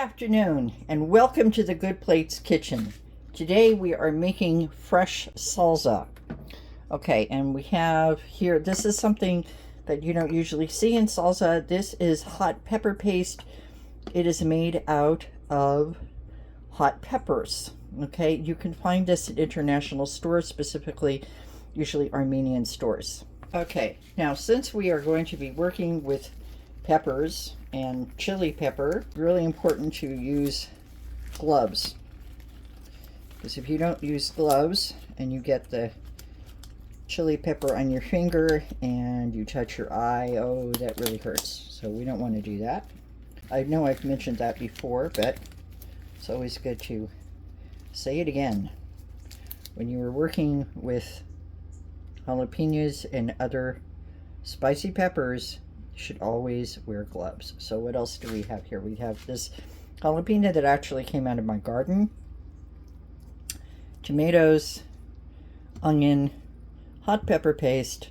Afternoon and welcome to the Good Plates Kitchen. Today we are making fresh salsa. Okay, and we have here, this is something that you don't usually see in salsa. This is hot pepper paste. It is made out of hot peppers. Okay, you can find this at international stores, specifically usually Armenian stores. Okay, now since we are going to be working with peppers and chili pepper, really important to use gloves, because if you don't use gloves and you get the chili pepper on your finger and you touch your eye, oh, that really hurts. So we don't want to do that. I know I've mentioned that before, but it's always good to say it again. When you are working with jalapenos and other spicy peppers, should always wear gloves. So what else do we have here? We have this jalapeno that actually came out of my garden, tomatoes, onion, hot pepper paste,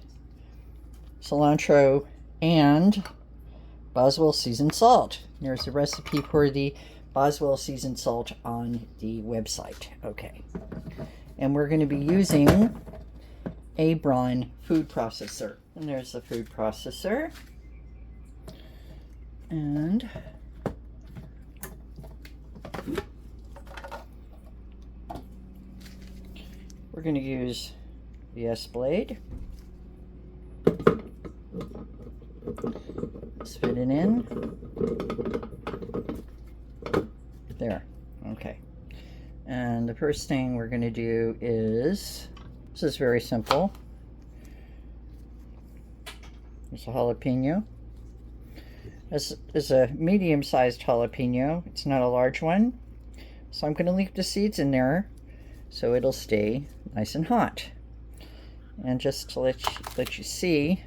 cilantro, and Boswell seasoned salt. There's a recipe for the Boswell seasoned salt on the website. Okay, and we're going to be using a Braun food processor. And there's the food processor. And we're going to use the S-blade. Let's fit it in. There. Okay. And the first thing we're going to do is, this is very simple. There's a jalapeno. This is a medium-sized jalapeno. It's not a large one. So I'm going to leave the seeds in there so it'll stay nice and hot. And just to let you see,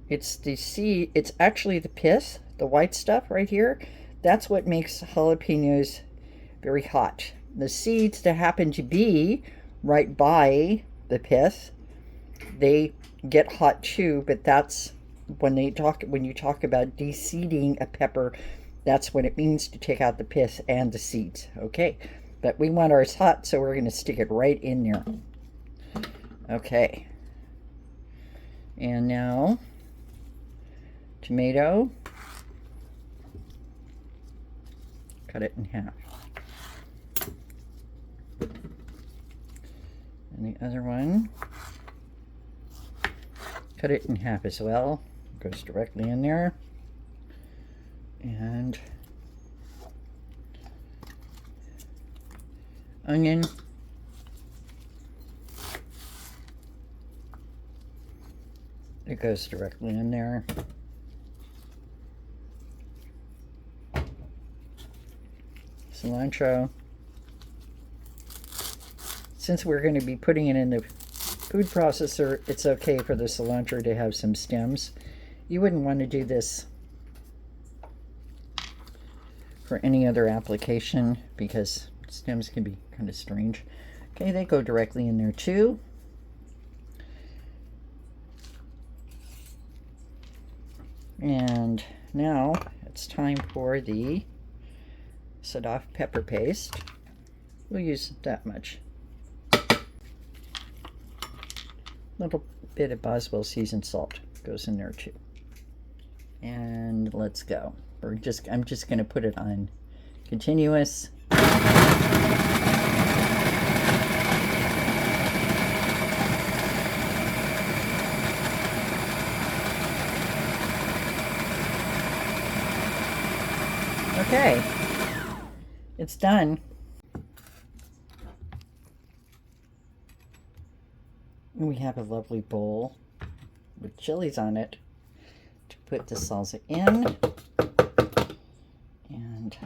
it's the seed, it's actually the pith, the white stuff right here. That's what makes jalapenos very hot. The seeds that happen to be right by the pith, they get hot too, but that's when you talk about de-seeding a pepper, that's what it means to take out the pith and the seeds. Okay, but we want ours hot, so we're going to stick it right in there. Okay, and now tomato, cut it in half, and the other one, cut it in half as well. Goes directly in there. And onion, it goes directly in there. Cilantro, since we're going to be putting it in the food processor, it's okay for the cilantro to have some stems. You wouldn't want to do this for any other application because stems can be kind of strange. Okay, they go directly in there too. And now it's time for the set-off pepper paste. We'll use that much. Little bit of Boswell seasoned salt goes in there too. And let's go. I'm just going to put it on continuous. Okay, it's done. And we have a lovely bowl with chilies on it to put the salsa in. And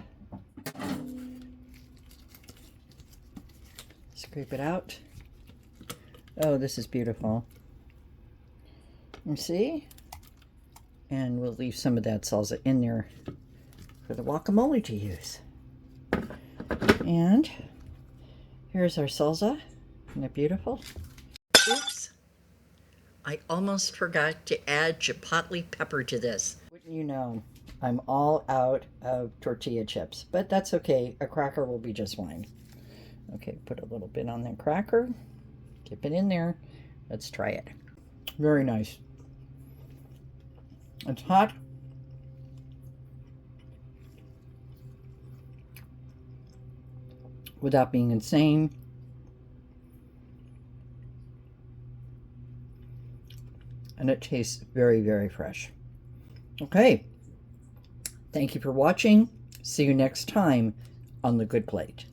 scrape it out. Oh, this is beautiful. You see? And we'll leave some of that salsa in there for the guacamole to use. And here's our salsa. Isn't it beautiful? Oops. I almost forgot to add chipotle pepper to this. Wouldn't you know, I'm all out of tortilla chips, but that's okay. A cracker will be just fine. Okay, put a little bit on the cracker. Dip it in there. Let's try it. Very nice. It's hot. Without being insane. And it tastes very, very fresh. Okay. Thank you for watching. See you next time on The Good Plate.